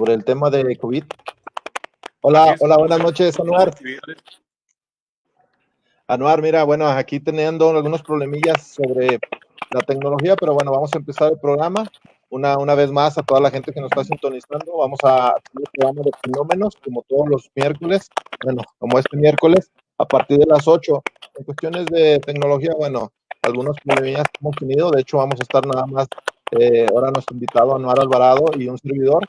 sobre el tema de COVID. Así Hola, es, hola, ¿cómo buenas se noches, ven las Anuar. actividades? Anuar, mira, bueno, aquí teniendo algunos problemillas sobre la tecnología, pero bueno, vamos a empezar el programa. Una vez más, a toda la gente que nos está sintonizando, vamos a hacer el programa de fenómenos, como todos los miércoles, bueno, como este miércoles, a partir de las 8. En cuestiones de tecnología, bueno, algunos problemillas que hemos tenido, de hecho vamos a estar nada más, ahora nuestro invitado Anuar Alvarado y un servidor.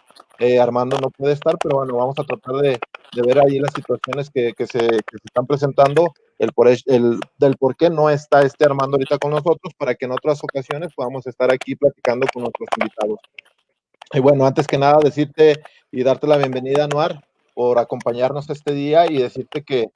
Armando no puede estar, pero bueno, vamos a tratar de ver ahí las situaciones que se están presentando, del por qué no está este Armando ahorita con nosotros, para que en otras ocasiones podamos estar aquí platicando con nuestros invitados. Y bueno, antes que nada, decirte y darte la bienvenida, Anuar, por acompañarnos este día y decirte que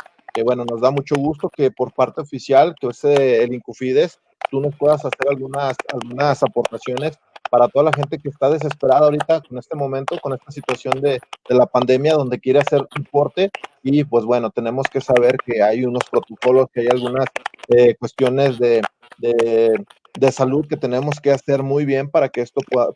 bueno, nos da mucho gusto que por parte oficial, que es el Incufides, tú nos puedas hacer algunas aportaciones para toda la gente que está desesperada ahorita con este momento, con esta situación de la pandemia, donde quiere hacer deporte. Y pues bueno, tenemos que saber que hay unos protocolos, que hay algunas cuestiones de salud que tenemos que hacer muy bien para que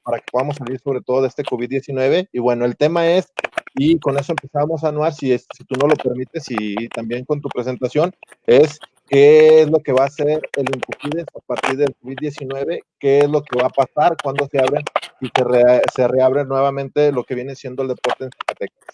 para que podamos salir sobre todo de este COVID-19. Y bueno, el tema es, y con eso empezamos, Anuar, si tú no lo permites, y también con tu presentación, es qué es lo que va a hacer el Incufides a partir del COVID-19, qué es lo que va a pasar cuando se abren y se reabre nuevamente lo que viene siendo el deporte en Zacatecas.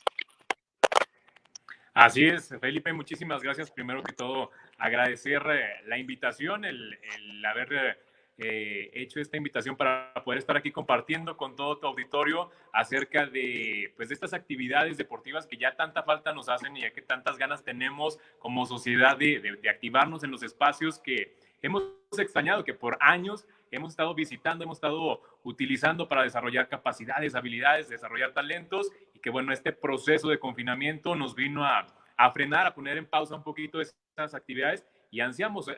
Así es, Felipe, muchísimas gracias. Primero que todo, agradecer la invitación, el haber hecho esta invitación para poder estar aquí compartiendo con todo tu auditorio acerca de, pues, de estas actividades deportivas que ya tanta falta nos hacen y ya que tantas ganas tenemos como sociedad de activarnos en los espacios que hemos extrañado, que por años hemos estado visitando, hemos estado utilizando para desarrollar capacidades, habilidades, desarrollar talentos, y que bueno, este proceso de confinamiento nos vino a frenar, a poner en pausa un poquito esas actividades, y ansiamos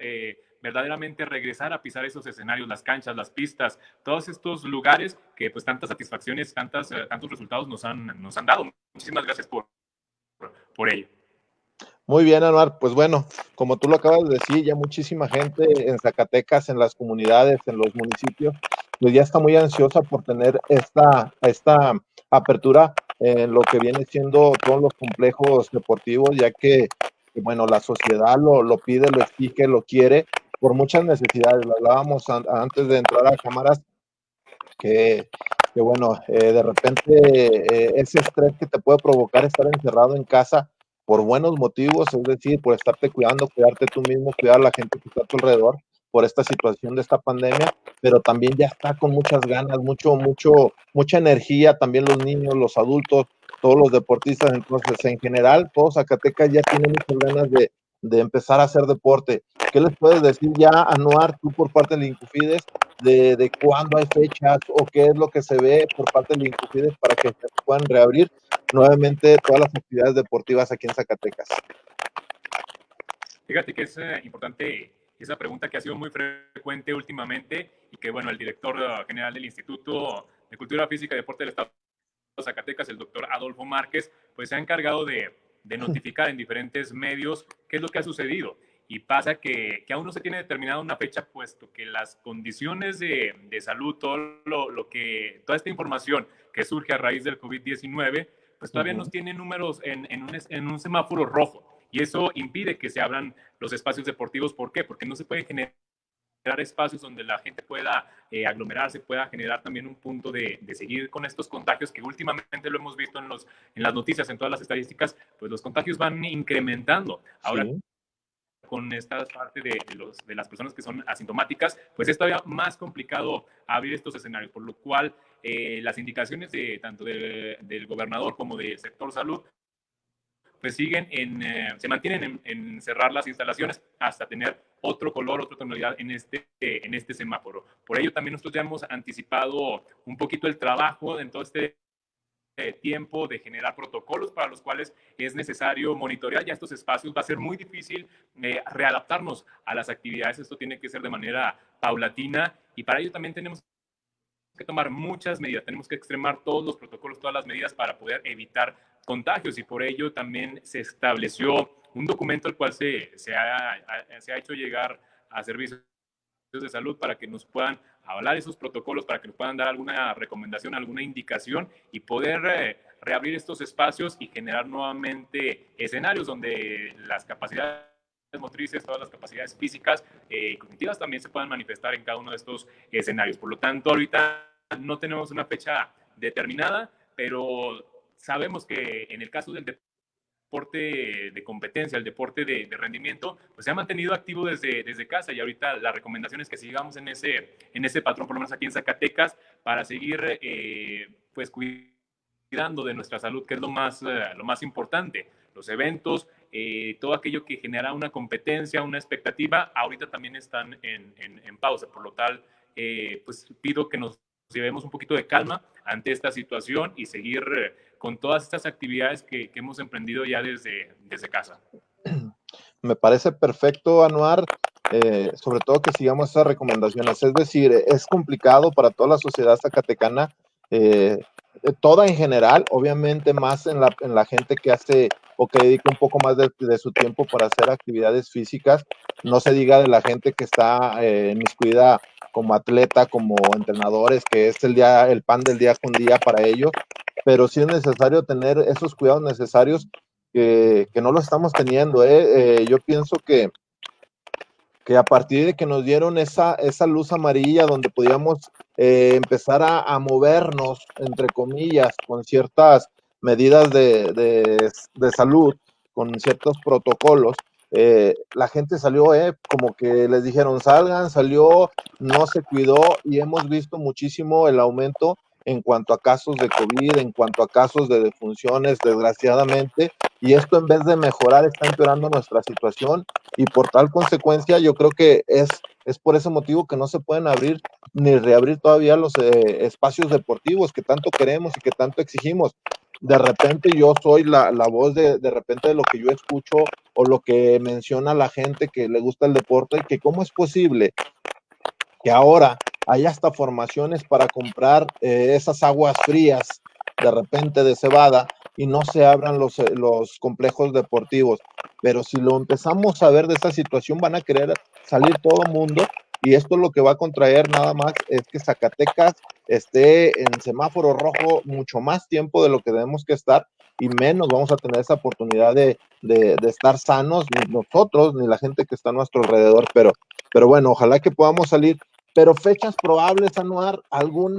verdaderamente regresar a pisar esos escenarios, las canchas, las pistas, todos estos lugares que pues tantas satisfacciones, tantos resultados nos han dado. Muchísimas gracias por ello. Muy bien, Anuar. Pues bueno, como tú lo acabas de decir, ya muchísima gente en Zacatecas, en las comunidades, en los municipios, pues ya está muy ansiosa por tener esta apertura en lo que viene siendo todos los complejos deportivos, ya que bueno, la sociedad lo pide, lo exige, lo quiere, por muchas necesidades. Lo hablábamos antes de entrar a cámaras, que, que bueno, de repente ese estrés que te puede provocar estar encerrado en casa por buenos motivos, es decir, por estarte cuidando, cuidarte tú mismo, cuidar a la gente que está a tu alrededor, por esta situación de esta pandemia, pero también ya está con muchas ganas, mucha energía, también los niños, los adultos, todos los deportistas. Entonces, en general, todos Zacatecas ya tienen muchas ganas de empezar a hacer deporte. ¿Qué les puedes decir ya, Anuar, tú por parte del Incufides, de cuándo hay fechas o qué es lo que se ve por parte del Incufides para que se puedan reabrir nuevamente todas las actividades deportivas aquí en Zacatecas? Fíjate que es importante esa pregunta que ha sido muy frecuente últimamente, y que, bueno, el director general del Instituto de Cultura Física y Deporte del Estado de Zacatecas, el doctor Adolfo Márquez, pues se ha encargado de notificar en diferentes medios qué es lo que ha sucedido. Y pasa que aún no se tiene determinada una fecha, puesto que las condiciones de salud, toda esta información que surge a raíz del COVID-19, pues todavía nos tiene números en un semáforo rojo. Y eso impide que se abran los espacios deportivos. ¿Por qué? Porque no se puede generar espacios donde la gente pueda aglomerarse, pueda generar también un punto de seguir con estos contagios, que últimamente lo hemos visto en las noticias, en todas las estadísticas, pues los contagios van incrementando. Ahora, Sí. con esta parte de las personas que son asintomáticas, pues es todavía más complicado abrir estos escenarios, por lo cual las indicaciones tanto del gobernador como del sector salud pues se mantienen en cerrar las instalaciones hasta tener otro color, otra tonalidad en este semáforo. Por ello también nosotros ya hemos anticipado un poquito el trabajo en todo este tiempo de generar protocolos para los cuales es necesario monitorear ya estos espacios. Va a ser muy difícil readaptarnos a las actividades. Esto tiene que ser de manera paulatina, y para ello también tenemos que tomar muchas medidas, tenemos que extremar todos los protocolos, todas las medidas para poder evitar contagios, y por ello también se estableció un documento el cual se ha hecho llegar a servicios de salud para que nos puedan avalar esos protocolos, para que nos puedan dar alguna recomendación, alguna indicación, y poder reabrir estos espacios y generar nuevamente escenarios donde las capacidades motrices, todas las capacidades físicas y cognitivas también se puedan manifestar en cada uno de estos escenarios. Por lo tanto, ahorita no tenemos una fecha determinada, pero sabemos que en el caso del deporte de competencia, el deporte de rendimiento, pues se ha mantenido activo desde casa, y ahorita la recomendación es que sigamos en ese patrón, por lo menos aquí en Zacatecas, para seguir pues cuidando de nuestra salud, que es lo más importante. Los eventos, todo aquello que genera una competencia, una expectativa, ahorita también están en pausa. Por lo tal, pues pido que nos llevemos un poquito de calma ante esta situación y seguir con todas estas actividades que hemos emprendido ya desde casa. Me parece perfecto, Anuar, sobre todo que sigamos esas recomendaciones. Es decir, es complicado para toda la sociedad zacatecana, toda en general, obviamente más en la gente que hace o que dedica un poco más de su tiempo para hacer actividades físicas. No se diga de la gente que está inmiscuida como atleta, como entrenadores, que es el pan del día con día para ellos, pero sí es necesario tener esos cuidados necesarios que no lo estamos teniendo. Yo pienso que a partir de que nos dieron esa luz amarilla donde podíamos empezar a movernos, entre comillas, con ciertas medidas de salud, con ciertos protocolos, la gente salió, como que les dijeron salgan, salió, no se cuidó, y hemos visto muchísimo el aumento en cuanto a casos de COVID, en cuanto a casos de defunciones, desgraciadamente, y esto en vez de mejorar está empeorando nuestra situación, y por tal consecuencia yo creo que es por ese motivo que no se pueden abrir ni reabrir todavía los espacios deportivos que tanto queremos y que tanto exigimos. De repente yo soy la voz de repente de lo que yo escucho o lo que menciona la gente que le gusta el deporte, que cómo es posible que ahora hay hasta formaciones para comprar esas aguas frías de repente de cebada y no se abran los complejos deportivos. Pero si lo empezamos a ver de esta situación, van a querer salir todo el mundo, y esto lo que va a contraer nada más es que Zacatecas esté en semáforo rojo mucho más tiempo de lo que debemos que estar, y menos vamos a tener esa oportunidad de estar sanos, ni nosotros, ni la gente que está a nuestro alrededor. Pero bueno, ojalá que podamos salir. Pero fechas probables, Anuar, algún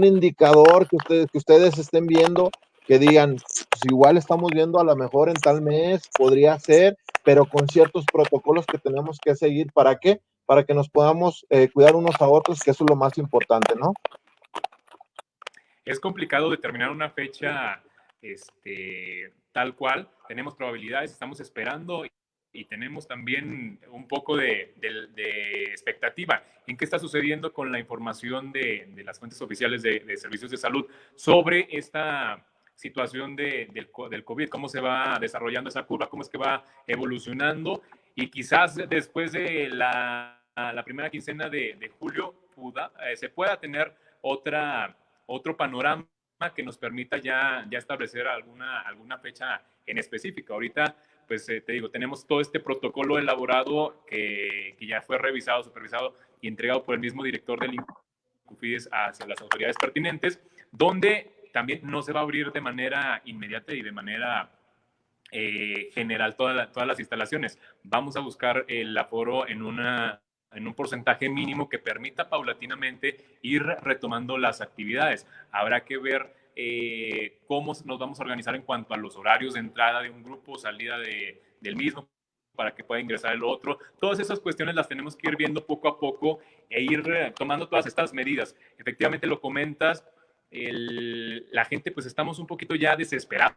indicador que ustedes estén viendo, que digan, pues igual estamos viendo a lo mejor en tal mes, podría ser, pero con ciertos protocolos que tenemos que seguir. ¿Para qué? Para que nos podamos cuidar unos a otros, que eso es lo más importante, ¿no? Es complicado determinar una fecha tal cual. Tenemos probabilidades, estamos esperando y tenemos también un poco de expectativa en qué está sucediendo con la información de las fuentes oficiales de servicios de salud sobre esta situación del COVID, cómo se va desarrollando esa curva, cómo es que va evolucionando, y quizás después de la primera quincena de julio se pueda tener otro panorama que nos permita ya establecer alguna fecha en específico. Ahorita, pues te digo, tenemos todo este protocolo elaborado que ya fue revisado, supervisado y entregado por el mismo director del INCUFIDES hacia las autoridades pertinentes, donde también no se va a abrir de manera inmediata y de manera general todas las instalaciones. Vamos a buscar el aforo en un porcentaje mínimo que permita paulatinamente ir retomando las actividades. Habrá que ver cómo nos vamos a organizar en cuanto a los horarios de entrada de un grupo, salida del mismo, para que pueda ingresar el otro. Todas esas cuestiones las tenemos que ir viendo poco a poco e ir tomando todas estas medidas. Efectivamente lo comentas, la gente pues estamos un poquito ya desesperados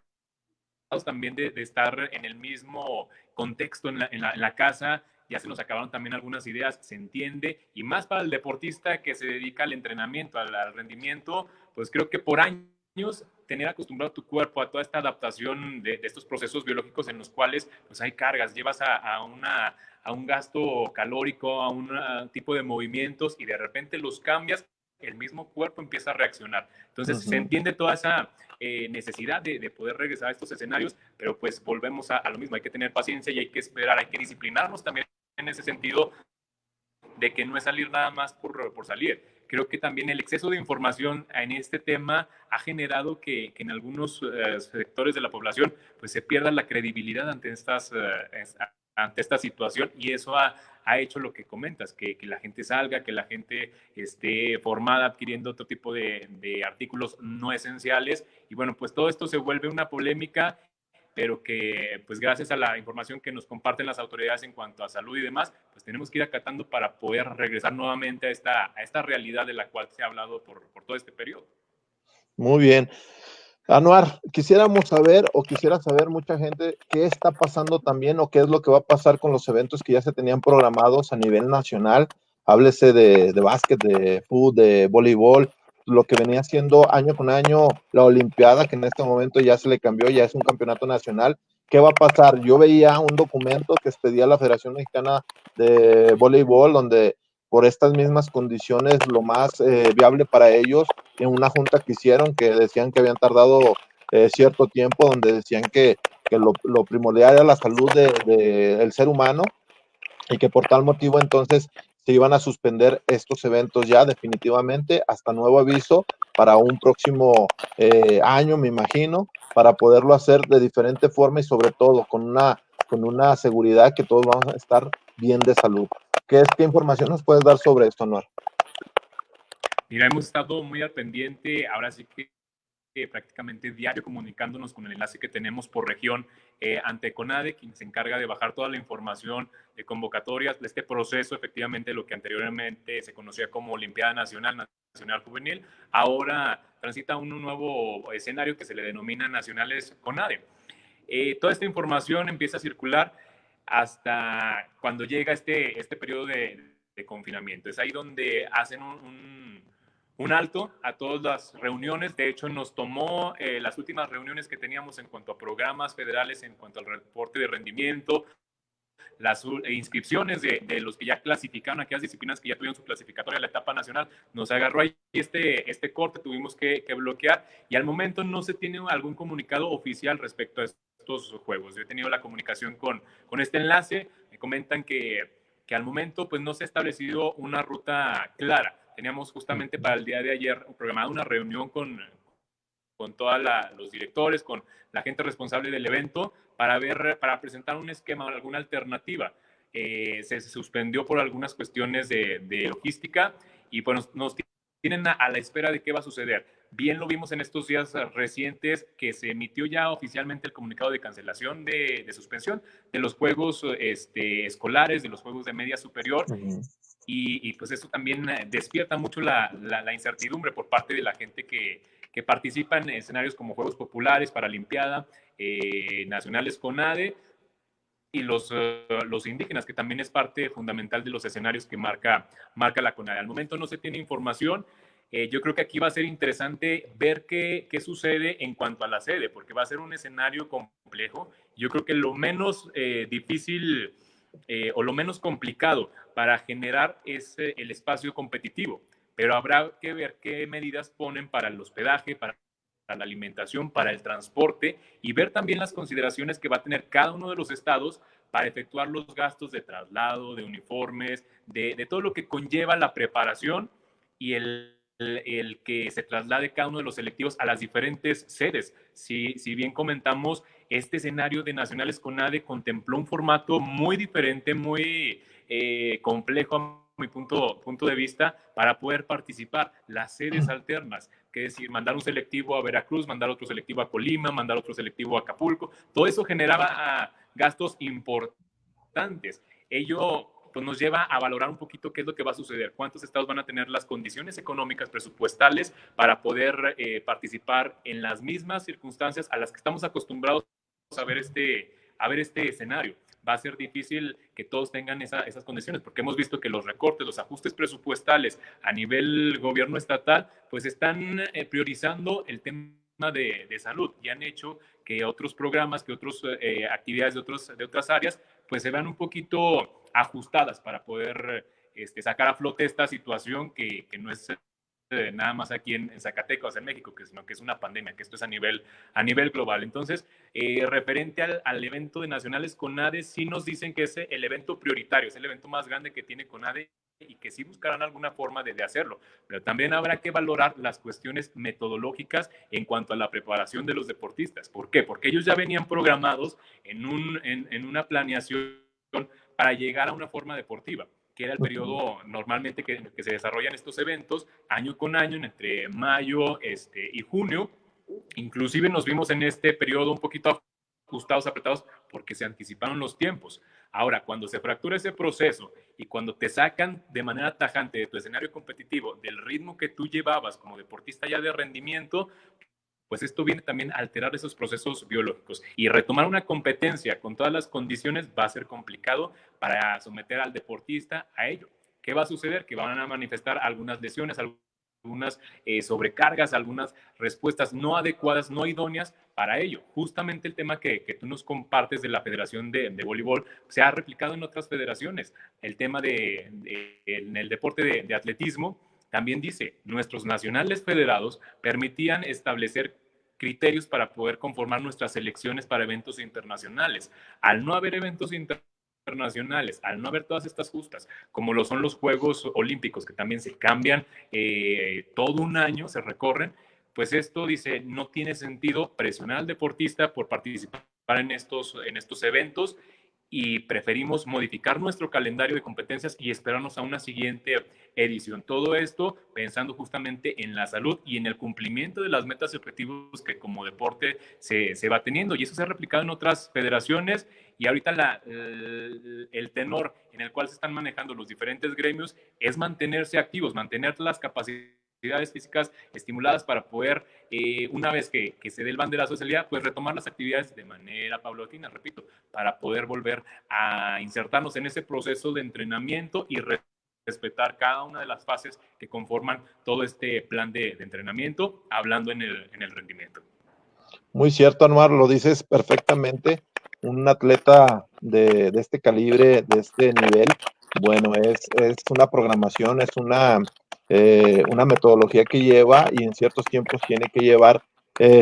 también de estar en el mismo contexto en la casa. Ya se nos acabaron también algunas ideas, se entiende, y más para el deportista que se dedica al entrenamiento, al rendimiento, pues creo que por años tener acostumbrado tu cuerpo a toda esta adaptación de estos procesos biológicos en los cuales pues hay cargas, llevas a un gasto calórico, a un tipo de movimientos, y de repente los cambias, el mismo cuerpo empieza a reaccionar. Entonces se entiende toda esa necesidad de poder regresar a estos escenarios, pero pues volvemos a lo mismo, hay que tener paciencia y hay que esperar, hay que disciplinarnos también en ese sentido, de que no es salir nada más por salir, creo que también el exceso de información en este tema ha generado que en algunos sectores de la población pues se pierda la credibilidad ante esta situación, y eso ha hecho lo que comentas, que la gente salga, que la gente esté formada adquiriendo otro tipo de artículos no esenciales, y bueno, pues todo esto se vuelve una polémica, pero que pues gracias a la información que nos comparten las autoridades en cuanto a salud y demás, pues tenemos que ir acatando para poder regresar nuevamente a esta realidad de la cual se ha hablado por todo este periodo. Muy bien. Anuar, quisiéramos saber o quisiera saber mucha gente qué está pasando también o qué es lo que va a pasar con los eventos que ya se tenían programados a nivel nacional. Háblese de básquet, de fútbol, de voleibol, lo que venía siendo año con año la Olimpiada, que en este momento ya se le cambió, ya es un campeonato nacional. ¿Qué va a pasar? Yo veía un documento que expedía la Federación Mexicana de Voleibol, donde por estas mismas condiciones lo más viable para ellos en una junta que hicieron que decían que habían tardado cierto tiempo, donde decían que lo primordial era la salud del ser humano y que por tal motivo entonces se iban a suspender estos eventos ya definitivamente hasta nuevo aviso para un próximo año, me imagino, para poderlo hacer de diferente forma y sobre todo con una seguridad que todos vamos a estar bien de salud. ¿Qué información nos puedes dar sobre esto, Noar? Mira, hemos estado muy al pendiente, ahora sí que prácticamente diario comunicándonos con el enlace que tenemos por región ante CONADE, quien se encarga de bajar toda la información de convocatorias, de este proceso, efectivamente lo que anteriormente se conocía como Olimpiada Nacional, Nacional Juvenil, ahora transita un nuevo escenario que se le denomina Nacionales CONADE. Toda esta información empieza a circular hasta cuando llega este periodo de confinamiento. Es ahí donde hacen un alto a todas las reuniones. De hecho, nos tomó las últimas reuniones que teníamos en cuanto a programas federales, en cuanto al reporte de rendimiento, las inscripciones de los que ya clasificaron, aquellas disciplinas que ya tuvieron su clasificatoria a la etapa nacional, nos agarró ahí este corte, tuvimos que bloquear, y al momento no se tiene algún comunicado oficial respecto a estos juegos. Yo he tenido la comunicación con este enlace, me comentan que al momento pues no se ha establecido una ruta clara. Teníamos justamente para el día de ayer programada una reunión con todos los directores, con la gente responsable del evento, para presentar un esquema o alguna alternativa. Se suspendió por algunas cuestiones de logística, y pues nos tienen a la espera de qué va a suceder. Bien lo vimos en estos días recientes que se emitió ya oficialmente el comunicado de cancelación de suspensión de los juegos escolares, de los juegos de media superior, y pues eso también despierta mucho la incertidumbre por parte de la gente que participa en escenarios como Juegos Populares, Paralimpiada, Nacionales CONADE, y los indígenas, que también es parte fundamental de los escenarios que marca la CONADE. Al momento no se tiene información. Yo creo que aquí va a ser interesante ver qué sucede en cuanto a la sede, porque va a ser un escenario complejo. Yo creo que lo menos difícil o lo menos complicado para generar es el espacio competitivo, pero habrá que ver qué medidas ponen para el hospedaje, para la alimentación, para el transporte, y ver también las consideraciones que va a tener cada uno de los estados para efectuar los gastos de traslado, de uniformes, de todo lo que conlleva la preparación y el que se traslade cada uno de los selectivos a las diferentes sedes. Si bien comentamos, este escenario de Nacionales CONADE contempló un formato muy diferente, muy complejo a mi punto de vista, para poder participar. Las sedes alternas, que es decir, mandar un selectivo a Veracruz, mandar otro selectivo a Colima, mandar otro selectivo a Acapulco, todo eso generaba gastos importantes. Ello pues nos lleva a valorar un poquito qué es lo que va a suceder, cuántos estados van a tener las condiciones económicas presupuestales para poder participar en las mismas circunstancias a las que estamos acostumbrados a ver este escenario. Va a ser difícil que todos tengan esas condiciones, porque hemos visto que los recortes, los ajustes presupuestales a nivel gobierno estatal, pues están priorizando el tema de salud, y han hecho que otros programas, que otras actividades de otras áreas, pues se vean un poquito ajustadas para poder sacar a flote esta situación que no es nada más aquí en Zacatecas, en México, sino que es una pandemia, que esto es a nivel global. Entonces, referente al evento de Nacionales CONADE, sí nos dicen que es el evento prioritario, es el evento más grande que tiene CONADE, y que sí buscarán alguna forma de hacerlo, pero también habrá que valorar las cuestiones metodológicas en cuanto a la preparación de los deportistas. ¿Por qué? Porque ellos ya venían programados en una planeación para llegar a una forma deportiva, que era el periodo normalmente que se desarrollan estos eventos año con año, entre mayo y junio. Inclusive nos vimos en este periodo un poquito ajustados, apretados, porque se anticiparon los tiempos. Ahora, cuando se fractura ese proceso y cuando te sacan de manera tajante de tu escenario competitivo, del ritmo que tú llevabas como deportista ya de rendimiento, pues esto viene también a alterar esos procesos biológicos. Y retomar una competencia con todas las condiciones va a ser complicado para someter al deportista a ello. ¿Qué va a suceder? Que van a manifestar algunas lesiones, algunas sobrecargas, algunas respuestas no adecuadas, no idóneas para ello. Justamente el tema que tú nos compartes de la Federación de Voleibol se ha replicado en otras federaciones. El tema en el deporte de atletismo también dice, nuestros nacionales federados permitían establecer criterios para poder conformar nuestras selecciones para eventos internacionales. Al no haber eventos internacionales, al no haber todas estas justas, como lo son los Juegos Olímpicos, que también se cambian todo un año, se recorren, pues esto dice, no tiene sentido presionar al deportista por participar en estos eventos y preferimos modificar nuestro calendario de competencias y esperarnos a una siguiente edición. Todo esto pensando justamente en la salud y en el cumplimiento de las metas y objetivos que como deporte se va teniendo. Y eso se ha replicado en otras federaciones y ahorita el tenor en el cual se están manejando los diferentes gremios es mantenerse activos, mantener las capacidades físicas estimuladas para poder, una vez que se dé el banderazo de salida, pues retomar las actividades de manera paulatina, repito, para poder volver a insertarnos en ese proceso de entrenamiento y respetar cada una de las fases que conforman todo este plan de entrenamiento, hablando en el rendimiento. Muy cierto, Anuar, lo dices perfectamente. Un atleta de este calibre, de este nivel, bueno, es una programación, es una metodología que lleva y en ciertos tiempos tiene que llevar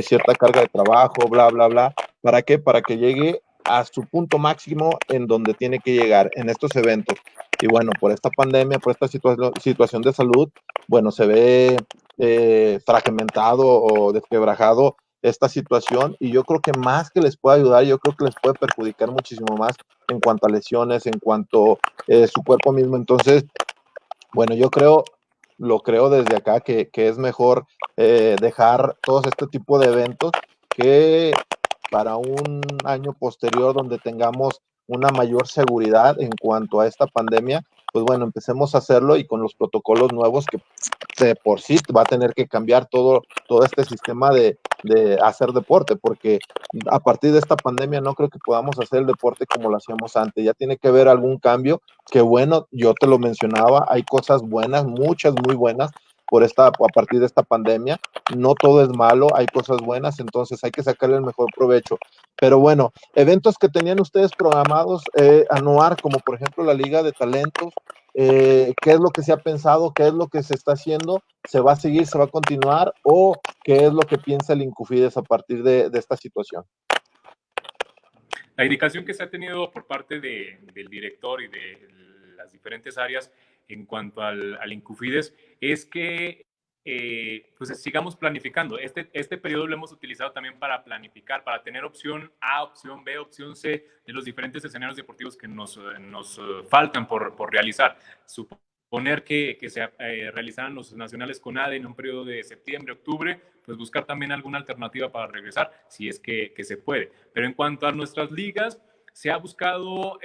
cierta carga de trabajo, bla, bla, bla. ¿Para qué? Para que llegue a su punto máximo en donde tiene que llegar en estos eventos. Y bueno, por esta pandemia, por esta situación de salud, bueno, se ve fragmentado o desquebrajado esta situación y yo creo que más que les puede ayudar, yo creo que les puede perjudicar muchísimo más en cuanto a lesiones, en cuanto a su cuerpo mismo. Entonces, bueno, lo creo desde acá que es mejor dejar todos este tipo de eventos que para un año posterior donde tengamos una mayor seguridad en cuanto a esta pandemia, pues bueno, empecemos a hacerlo y con los protocolos nuevos que de por sí va a tener que cambiar todo este sistema de hacer deporte, porque a partir de esta pandemia no creo que podamos hacer el deporte como lo hacíamos antes, ya tiene que haber algún cambio, que bueno, yo te lo mencionaba, hay cosas buenas, muchas muy buenas, a partir de esta pandemia, no todo es malo, hay cosas buenas, entonces hay que sacarle el mejor provecho. Pero bueno, eventos que tenían ustedes programados, Anuar, como por ejemplo la Liga de Talentos, qué es lo que se ha pensado, qué es lo que se está haciendo, se va a seguir, se va a continuar o qué es lo que piensa el Incufides a partir de esta situación. La indicación que se ha tenido por parte del director y de las diferentes áreas en cuanto al Incufides es que pues sigamos planificando. Este periodo lo hemos utilizado también para planificar, para tener opción A, opción B, opción C de los diferentes escenarios deportivos que nos faltan por realizar. Suponer que se realizaran los nacionales con ADE en un periodo de septiembre, octubre, pues buscar también alguna alternativa para regresar, si es que se puede. Pero en cuanto a nuestras ligas, se ha buscado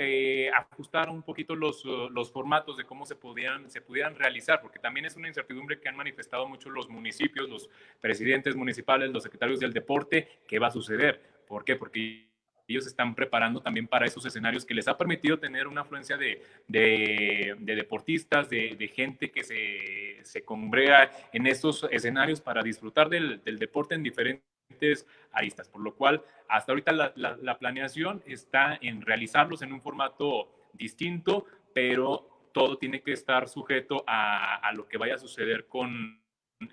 ajustar un poquito los formatos de cómo se pudieran realizar, porque también es una incertidumbre que han manifestado mucho los municipios, los presidentes municipales, los secretarios del deporte, ¿qué va a suceder? ¿Por qué? Porque ellos están preparando también para esos escenarios que les ha permitido tener una afluencia de deportistas, de gente que se congrega en estos escenarios para disfrutar del deporte en diferentes aristas, por lo cual hasta ahorita la planeación está en realizarlos en un formato distinto, pero todo tiene que estar sujeto a lo que vaya a suceder con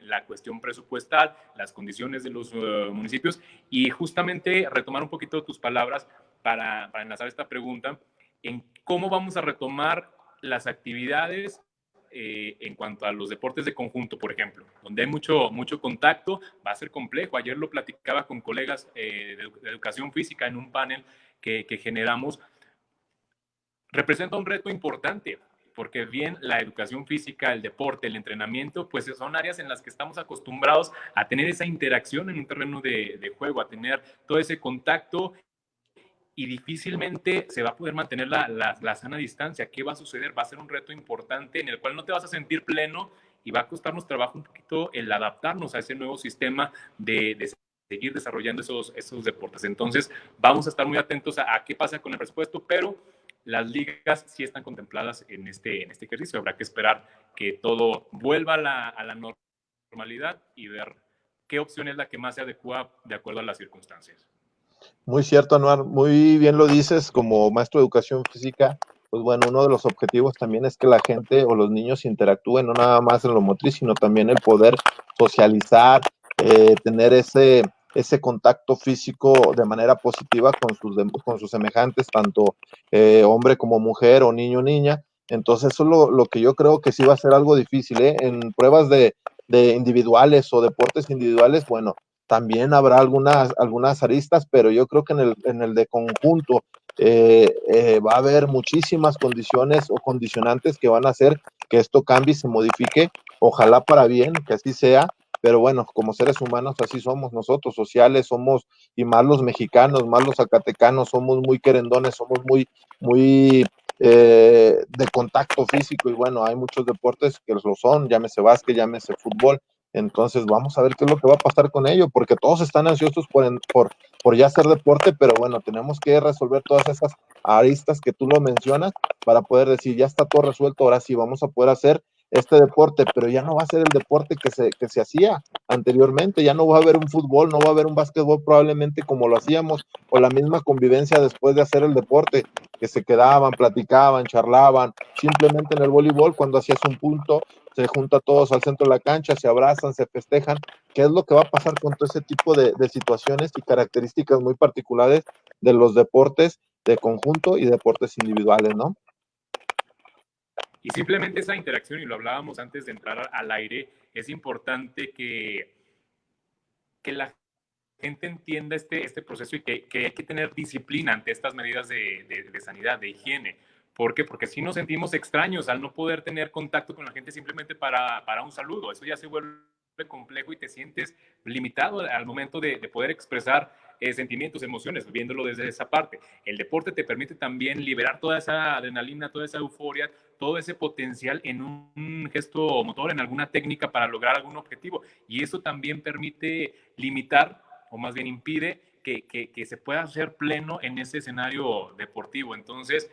la cuestión presupuestal, las condiciones de los municipios y justamente retomar un poquito tus palabras para enlazar esta pregunta en cómo vamos a retomar las actividades en cuanto a los deportes de conjunto, por ejemplo, donde hay mucho contacto, va a ser complejo. Ayer lo platicaba con colegas de educación física en un panel que generamos. Representa un reto importante, porque bien la educación física, el deporte, el entrenamiento, pues son áreas en las que estamos acostumbrados a tener esa interacción en un terreno de juego, a tener todo ese contacto, y difícilmente se va a poder mantener la sana distancia. ¿Qué va a suceder? Va a ser un reto importante en el cual no te vas a sentir pleno y va a costarnos trabajo un poquito el adaptarnos a ese nuevo sistema de seguir desarrollando esos deportes. Entonces, vamos a estar muy atentos a qué pasa con el presupuesto, pero las ligas sí están contempladas en este ejercicio. Habrá que esperar que todo vuelva a la normalidad y ver qué opción es la que más se adecua de acuerdo a las circunstancias. Muy cierto, Anuar, muy bien lo dices, como maestro de educación física, pues bueno, uno de los objetivos también es que la gente o los niños interactúen, no nada más en lo motriz, sino también el poder socializar, tener ese contacto físico de manera positiva con sus semejantes, tanto hombre como mujer o niño o niña. Entonces, eso es lo que yo creo que sí va a ser algo difícil, ¿eh? En pruebas de individuales o deportes individuales, bueno, también habrá algunas aristas, pero yo creo que en el de conjunto va a haber muchísimas condiciones o condicionantes que van a hacer que esto cambie y se modifique, ojalá para bien, que así sea, pero bueno, como seres humanos así somos nosotros, sociales, somos, y más los mexicanos, más los zacatecanos, somos muy querendones, somos muy de contacto físico, y bueno, hay muchos deportes que lo son, llámese básquet, llámese fútbol. Entonces vamos a ver qué es lo que va a pasar con ello, porque todos están ansiosos por ya hacer deporte, pero bueno, tenemos que resolver todas esas aristas que tú lo mencionas para poder decir, ya está todo resuelto, ahora sí vamos a poder hacer este deporte, pero ya no va a ser el deporte que se hacía anteriormente, ya no va a haber un fútbol, no va a haber un básquetbol probablemente como lo hacíamos, o la misma convivencia después de hacer el deporte, que se quedaban, platicaban, charlaban, simplemente en el voleibol cuando hacías un punto, se junta todos al centro de la cancha, se abrazan, se festejan. ¿Qué es lo que va a pasar con todo ese tipo de situaciones y características muy particulares de los deportes de conjunto y deportes individuales, ¿no? Y simplemente esa interacción, y lo hablábamos antes de entrar al aire, es importante que la gente entienda este proceso y que hay que tener disciplina ante estas medidas de sanidad, de higiene. ¿Por qué? Porque si nos sentimos extraños al no poder tener contacto con la gente simplemente para un saludo. Eso ya se vuelve complejo y te sientes limitado al momento de poder expresar sentimientos, emociones, viéndolo desde esa parte. El deporte te permite también liberar toda esa adrenalina, toda esa euforia, todo ese potencial en un gesto motor, en alguna técnica para lograr algún objetivo. Y eso también permite limitar, o más bien impide, que se pueda ser pleno en ese escenario deportivo. Entonces,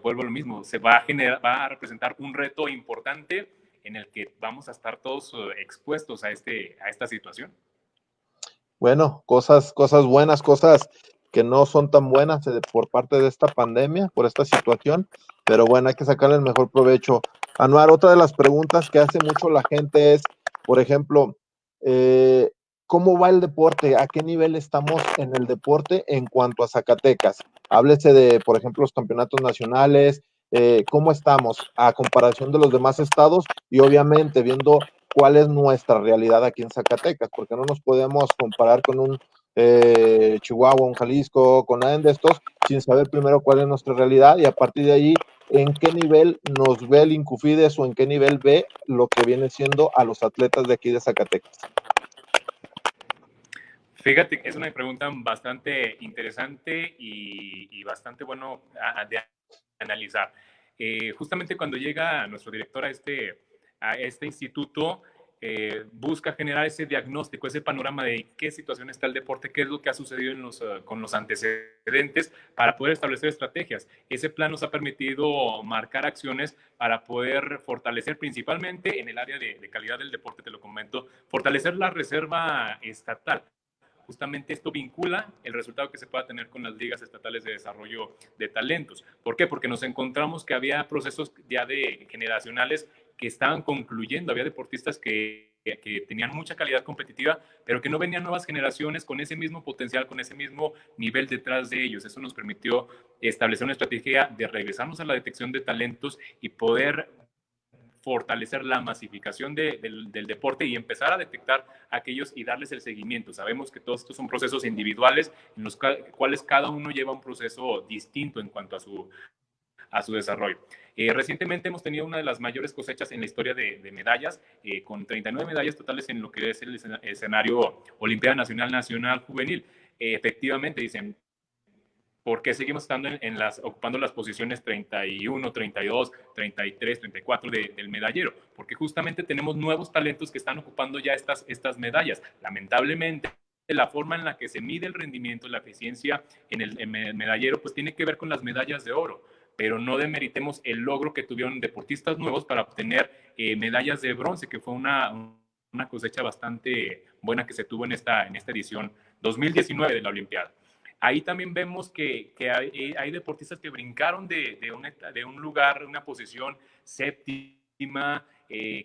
vuelvo a lo mismo, se va a generar, va a representar un reto importante en el que vamos a estar todos expuestos a esta situación. Bueno, cosas buenas, cosas que no son tan buenas por parte de esta pandemia, por esta situación, pero bueno, hay que sacarle el mejor provecho. Anuar, otra de las preguntas que hace mucho la gente es, por ejemplo, eh, ¿cómo va el deporte? ¿A qué nivel estamos en el deporte en cuanto a Zacatecas? Háblese de, por ejemplo, los campeonatos nacionales, ¿cómo estamos a comparación de los demás estados? Y obviamente viendo cuál es nuestra realidad aquí en Zacatecas, porque no nos podemos comparar con un Chihuahua, un Jalisco, con nadie de estos, sin saber primero cuál es nuestra realidad y a partir de ahí en qué nivel nos ve el Incufides o en qué nivel ve lo que viene siendo a los atletas de aquí de Zacatecas. Fíjate que es una pregunta bastante interesante y bastante bueno de analizar. Justamente cuando llega nuestro director a este instituto, busca generar ese diagnóstico, ese panorama de qué situación está el deporte, qué es lo que ha sucedido con los antecedentes para poder establecer estrategias. Ese plan nos ha permitido marcar acciones para poder fortalecer principalmente en el área de calidad del deporte, te lo comento, fortalecer la reserva estatal. Justamente esto vincula el resultado que se pueda tener con las ligas estatales de desarrollo de talentos. ¿Por qué? Porque nos encontramos que había procesos ya de generacionales que estaban concluyendo, había deportistas que tenían mucha calidad competitiva, pero que no venían nuevas generaciones con ese mismo potencial, con ese mismo nivel detrás de ellos. Eso nos permitió establecer una estrategia de regresarnos a la detección de talentos y poder fortalecer la masificación del deporte y empezar a detectar aquellos y darles el seguimiento. Sabemos que todos estos son procesos individuales en los cuales cada uno lleva un proceso distinto en cuanto a su desarrollo. Recientemente hemos tenido una de las mayores cosechas en la historia de medallas, con 39 medallas totales en lo que es el escenario Olimpiada Nacional Juvenil. Efectivamente, dicen, ¿por qué seguimos estando ocupando las posiciones 31, 32, 33, 34 del medallero? Porque justamente tenemos nuevos talentos que están ocupando ya estas medallas. Lamentablemente, la forma en la que se mide el rendimiento, la eficiencia en el medallero, pues tiene que ver con las medallas de oro, pero no demeritemos el logro que tuvieron deportistas nuevos para obtener medallas de bronce, que fue una cosecha bastante buena que se tuvo en esta edición 2019 de la Olimpiada. Ahí también vemos que hay deportistas que brincaron de un lugar, una posición séptima,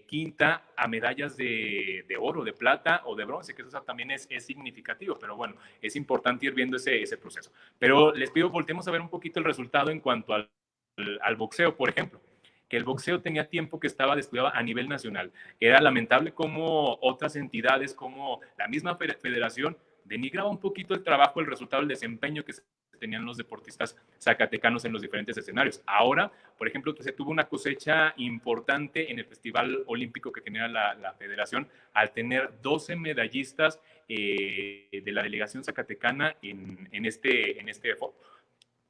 quinta, a medallas de oro, de plata o de bronce, que eso también es significativo, pero bueno, es importante ir viendo ese proceso. Pero les pido, volteemos a ver un poquito el resultado en cuanto al boxeo, por ejemplo, que el boxeo tenía tiempo que estaba descuidado a nivel nacional. Era lamentable como otras entidades, como la misma federación, denigraba un poquito el trabajo, el resultado, el desempeño que tenían los deportistas zacatecanos en los diferentes escenarios. Ahora, por ejemplo, se tuvo una cosecha importante en el Festival Olímpico que genera la federación al tener 12 medallistas de la delegación zacatecana en este foro.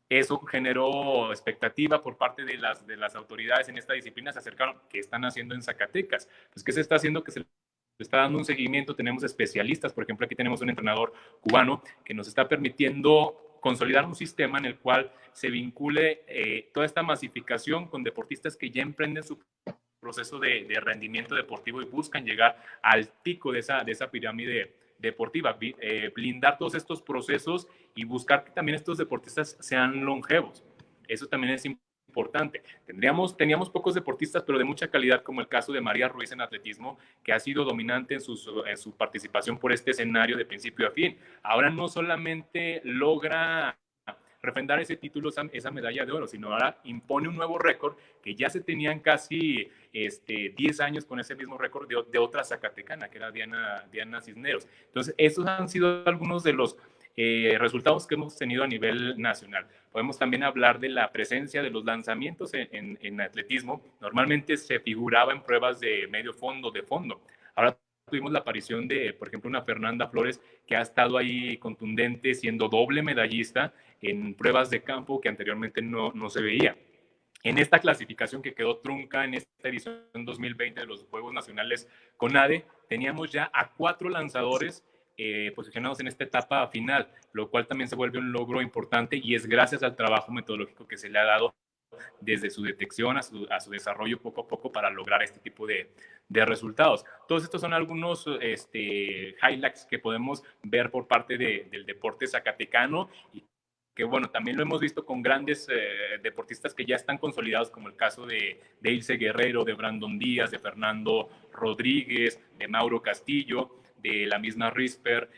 Eso generó expectativa por parte de las autoridades en esta disciplina. Se acercaron, ¿qué están haciendo en Zacatecas? Pues, ¿qué se está haciendo? Que se le está dando un seguimiento. Tenemos especialistas, por ejemplo, aquí tenemos un entrenador cubano que nos está permitiendo consolidar un sistema en el cual se vincule toda esta masificación con deportistas que ya emprenden su proceso de rendimiento deportivo y buscan llegar al pico de esa pirámide deportiva, blindar todos estos procesos y buscar que también estos deportistas sean longevos. Eso también es importante. Teníamos pocos deportistas, pero de mucha calidad, como el caso de María Ruiz en atletismo, que ha sido dominante en su participación por este escenario de principio a fin. Ahora no solamente logra refrendar ese título, esa medalla de oro, sino ahora impone un nuevo récord que ya se tenían casi 10 años con ese mismo récord de otra zacatecana, que era Diana Cisneros. Entonces, esos han sido algunos de los resultados que hemos tenido a nivel nacional. Podemos también hablar de la presencia de los lanzamientos en atletismo. Normalmente se figuraba en pruebas de medio fondo, de fondo. Ahora tuvimos la aparición de, por ejemplo, una Fernanda Flores que ha estado ahí contundente, siendo doble medallista en pruebas de campo que anteriormente no se veía. En esta clasificación que quedó trunca en esta edición 2020 de los Juegos Nacionales CONADE, teníamos ya a 4 lanzadores posicionados en esta etapa final, lo cual también se vuelve un logro importante y es gracias al trabajo metodológico que se le ha dado desde su detección a su desarrollo poco a poco para lograr este tipo de resultados. Todos estos son algunos highlights que podemos ver por parte del deporte zacatecano y que bueno, también lo hemos visto con grandes deportistas que ya están consolidados, como el caso de Ilse Guerrero, de Brandon Díaz, de Fernando Rodríguez, de Mauro Castillo, de la misma Risper,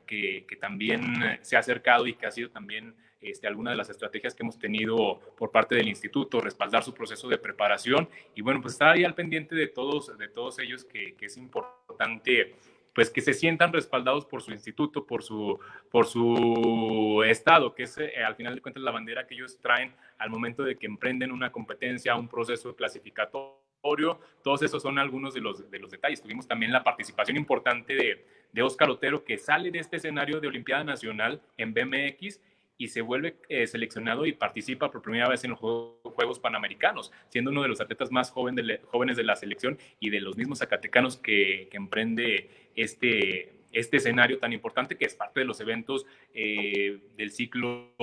que también se ha acercado y que ha sido también alguna de las estrategias que hemos tenido por parte del instituto, respaldar su proceso de preparación y bueno, pues estar ahí al pendiente de todos ellos, que es importante pues que se sientan respaldados por su instituto, por su estado, que es al final de cuentas la bandera que ellos traen al momento de que emprenden una competencia, un proceso clasificatorio. Todos esos son algunos de los detalles. Tuvimos también la participación importante de Óscar Otero, que sale de este escenario de Olimpiada Nacional en BMX y se vuelve seleccionado y participa por primera vez en los Juegos Panamericanos, siendo uno de los atletas más jóvenes de la selección y de los mismos zacatecanos que emprende este escenario tan importante que es parte de los eventos del ciclo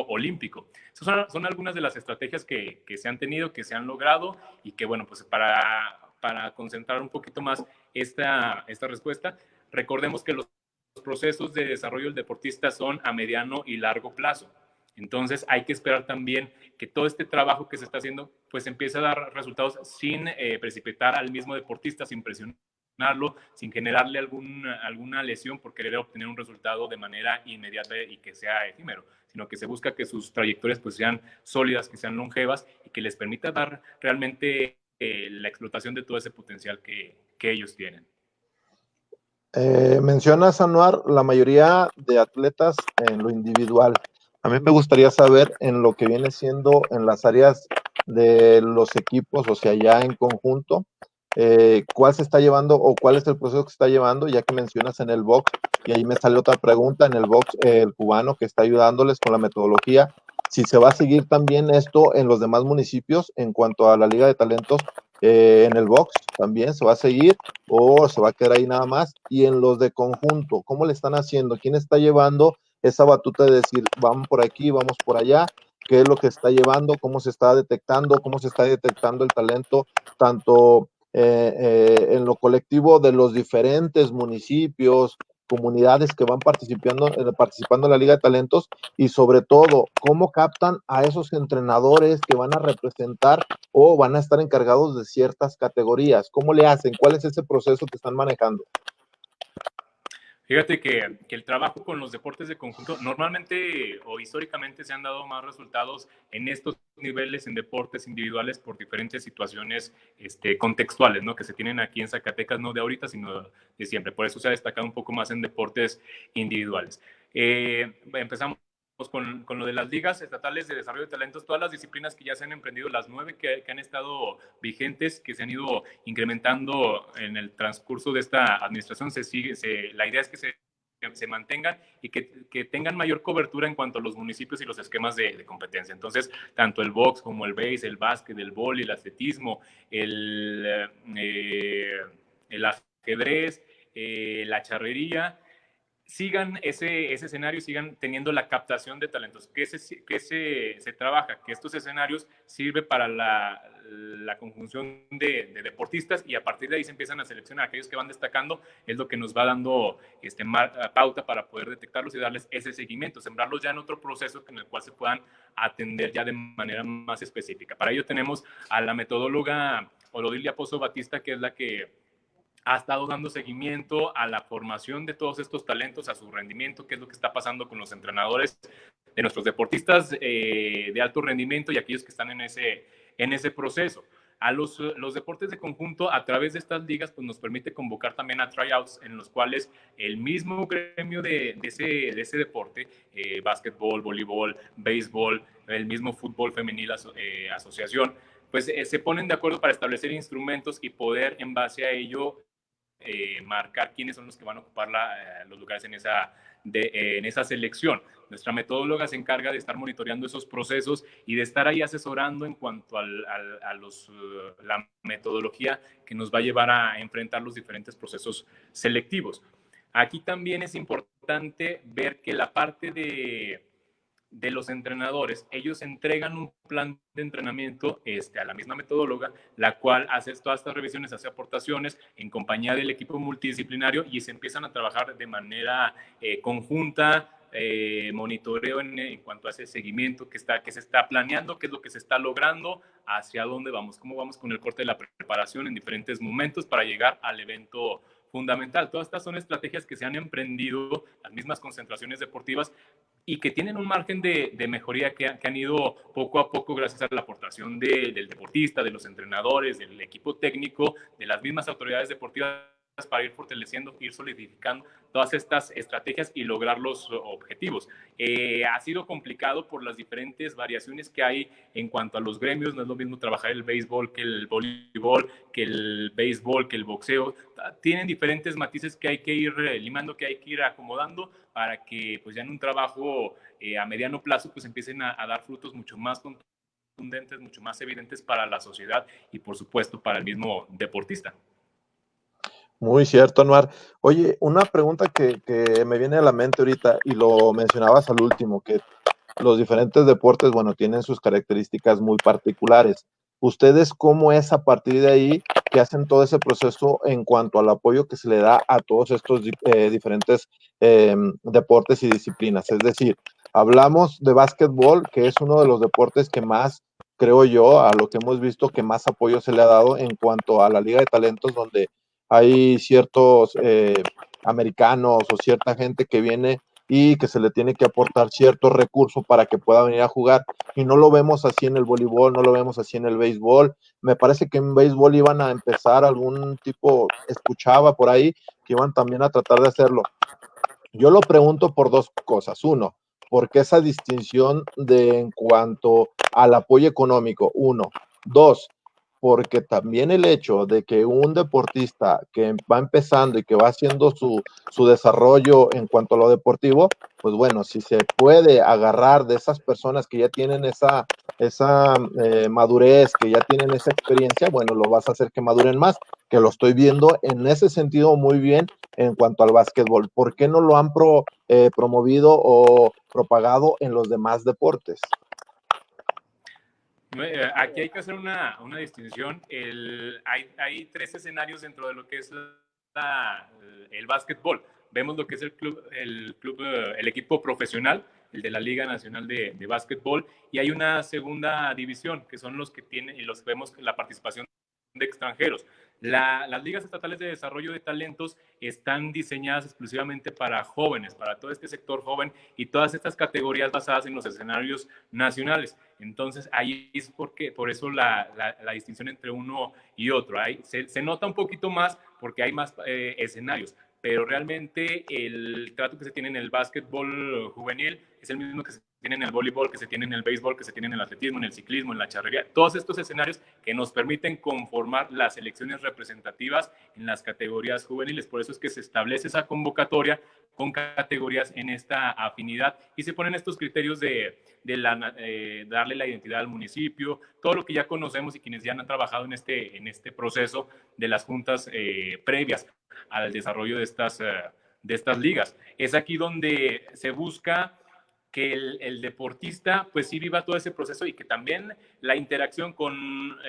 olímpico. Esas son algunas de las estrategias que se han tenido, que se han logrado y que, bueno, pues para concentrar un poquito más esta respuesta, recordemos que los procesos de desarrollo del deportista son a mediano y largo plazo. Entonces hay que esperar también que todo este trabajo que se está haciendo pues empiece a dar resultados sin precipitar al mismo deportista, sin presionarlo, sin generarle alguna lesión por querer obtener un resultado de manera inmediata y que sea efímero, sino que se busca que sus trayectorias pues sean sólidas, que sean longevas y que les permita dar realmente la explotación de todo ese potencial que ellos tienen. Mencionas, Anuar, la mayoría de atletas en lo individual. A mí me gustaría saber en lo que viene siendo en las áreas de los equipos, o sea, ya en conjunto, cuál se está llevando o cuál es el proceso que se está llevando, ya que mencionas en el box, y ahí me sale otra pregunta en el box, el cubano que está ayudándoles con la metodología, si se va a seguir también esto en los demás municipios en cuanto a la Liga de Talentos, en el box también se va a seguir o se va a quedar ahí nada más. Y en los de conjunto, ¿cómo le están haciendo? ¿Quién está llevando esa batuta de decir, vamos por aquí, vamos por allá? ¿Qué es lo que está llevando? ¿Cómo se está detectando? ¿Cómo se está detectando el talento? Tanto en lo colectivo de los diferentes municipios, comunidades que van participando en la Liga de Talentos, y sobre todo, cómo captan a esos entrenadores que van a representar o van a estar encargados de ciertas categorías. ¿Cómo le hacen? ¿Cuál es ese proceso que están manejando? Fíjate que el trabajo con los deportes de conjunto normalmente o históricamente se han dado más resultados en estos niveles en deportes individuales por diferentes situaciones contextuales, ¿no? Que se tienen aquí en Zacatecas, no de ahorita, sino de siempre. Por eso se ha destacado un poco más en deportes individuales. Empezamos con lo de las ligas estatales de desarrollo de talentos, todas las disciplinas que ya se han emprendido, las 9 que han estado vigentes, que se han ido incrementando en el transcurso de esta administración, la idea es que se mantengan y que tengan mayor cobertura en cuanto a los municipios y los esquemas de competencia. Entonces, tanto el box como el base, el básquet, el vóley, el atletismo, el ajedrez, la charrería, sigan ese escenario, sigan teniendo la captación de talentos, que se trabaja, que estos escenarios sirven para la conjunción de deportistas y a partir de ahí se empiezan a seleccionar aquellos que van destacando, es lo que nos va dando pauta para poder detectarlos y darles ese seguimiento, sembrarlos ya en otro proceso en el cual se puedan atender ya de manera más específica. Para ello tenemos a la metodóloga Olodilia Pozo Batista, que es la que ha estado dando seguimiento a la formación de todos estos talentos, a su rendimiento, qué es lo que está pasando con los entrenadores de nuestros deportistas de alto rendimiento y aquellos que están en ese proceso. A los deportes de conjunto, a través de estas ligas, pues nos permite convocar también a tryouts en los cuales el mismo gremio de ese deporte, básquetbol, voleibol, béisbol, el mismo fútbol femenil asociación, pues se ponen de acuerdo para establecer instrumentos y poder en base a ello marcar quiénes son los que van a ocupar los lugares en esa selección. Nuestra metodóloga se encarga de estar monitoreando esos procesos y de estar ahí asesorando en cuanto a la metodología que nos va a llevar a enfrentar los diferentes procesos selectivos. Aquí también es importante ver que la parte de los entrenadores, ellos entregan un plan de entrenamiento a la misma metodóloga, la cual hace todas estas revisiones, hace aportaciones en compañía del equipo multidisciplinario y se empiezan a trabajar de manera conjunta, monitoreo en cuanto a ese seguimiento que se está planeando, qué es lo que se está logrando, hacia dónde vamos, cómo vamos con el corte de la preparación en diferentes momentos para llegar al evento fundamental. Todas estas son estrategias que se han emprendido, las mismas concentraciones deportivas, y que tienen un margen de mejoría que han ido poco a poco gracias a la aportación del deportista, de los entrenadores, del equipo técnico, de las mismas autoridades deportivas para ir fortaleciendo, ir solidificando todas estas estrategias y lograr los objetivos. Ha sido complicado por las diferentes variaciones que hay en cuanto a los gremios. No es lo mismo trabajar el béisbol que el voleibol, que el béisbol, que el boxeo. Tienen diferentes matices que hay que ir limando, que hay que ir acomodando para que pues ya en un trabajo a mediano plazo pues empiecen a dar frutos mucho más contundentes, mucho más evidentes para la sociedad y por supuesto para el mismo deportista. Muy cierto, Anuar. Oye, una pregunta que me viene a la mente ahorita, y lo mencionabas al último, que los diferentes deportes, bueno, tienen sus características muy particulares. ¿Ustedes cómo es a partir de ahí que hacen todo ese proceso en cuanto al apoyo que se le da a todos estos diferentes deportes y disciplinas? Es decir, hablamos de básquetbol, que es uno de los deportes que más, creo yo, a lo que hemos visto, que más apoyo se le ha dado en cuanto a la Liga de Talentos, donde hay ciertos americanos o cierta gente que viene y que se le tiene que aportar cierto recurso para que pueda venir a jugar. Y no lo vemos así en el voleibol, no lo vemos así en el béisbol. Me parece que en béisbol iban a empezar algún tipo, escuchaba por ahí, que iban también a tratar de hacerlo. Yo lo pregunto por dos cosas. Uno, ¿por qué esa distinción en cuanto al apoyo económico? Uno. Dos, porque también el hecho de que un deportista que va empezando y que va haciendo su desarrollo en cuanto a lo deportivo, pues bueno, si se puede agarrar de esas personas que ya tienen esa madurez, que ya tienen esa experiencia, bueno, lo vas a hacer que maduren más, que lo estoy viendo en ese sentido muy bien en cuanto al básquetbol. ¿Por qué no lo han promovido o propagado en los demás deportes? Aquí hay que hacer una distinción. Hay tres escenarios dentro de lo que es el básquetbol. Vemos lo que es el equipo profesional, el de la Liga Nacional de Básquetbol, y hay una segunda división, que son los que tienen, y los vemos la participación de extranjeros. Las ligas estatales de desarrollo de talentos están diseñadas exclusivamente para jóvenes, para todo este sector joven y todas estas categorías basadas en los escenarios nacionales. Entonces, ahí es por eso la distinción entre uno y otro. Se nota un poquito más porque hay más escenarios, pero realmente el trato que se tiene en el básquetbol juvenil es el mismo que se tiene en el voleibol, que se tiene en el béisbol, que se tiene en el atletismo, en el ciclismo, en la charrería. Todos estos escenarios que nos permiten conformar las selecciones representativas en las categorías juveniles. Por eso es que se establece esa convocatoria con categorías en esta afinidad y se ponen estos criterios de darle la identidad al municipio, todo lo que ya conocemos y quienes ya han trabajado en este proceso de las juntas previas al desarrollo de estas ligas. Es aquí donde se busca que el deportista pues sí viva todo ese proceso y que también la interacción con